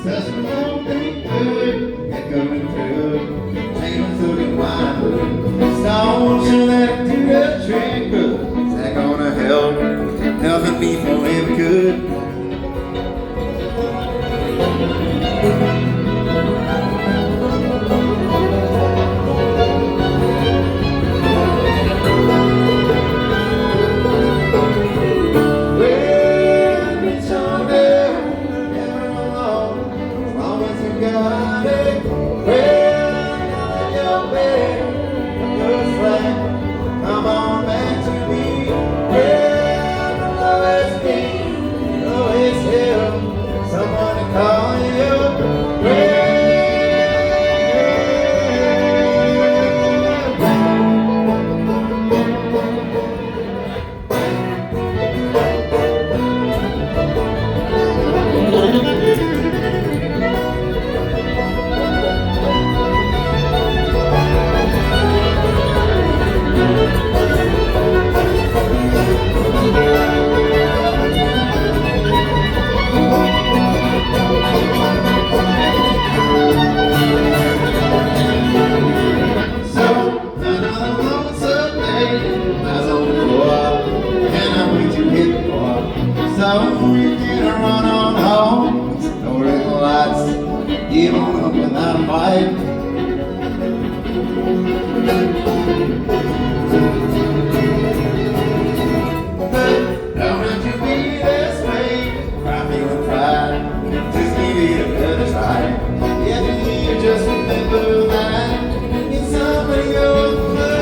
Such a long thing good, and coming through. Dreaming through the wine. Stone should let do the trick. Is that gonna help? Helping me forever good. Come on back to me, where the love is me. You know it's him, someone to call you. Where so you can run on home, no red lights, you won't up without a fight. Don't have to be this way, I feel pride, just give it a good try. If you just remember that, it's somebody else's blood.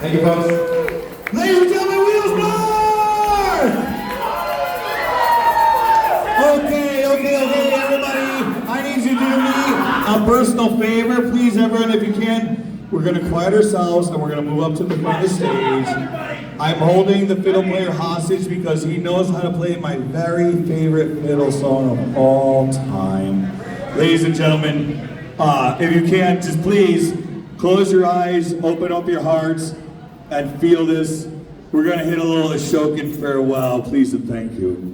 Thank you, folks. Ladies and gentlemen, Wheels Bar! Okay, everybody. I need you to do me a personal favor. Please, everyone, if you can, we're going to quiet ourselves and we're going to move up to the front of the stage. I'm holding the fiddle player hostage because he knows how to play my very favorite fiddle song of all time. Ladies and gentlemen, if you can, just please close your eyes, open up your hearts, and feel this. We're going to hit a little Ashokan farewell, please and thank you.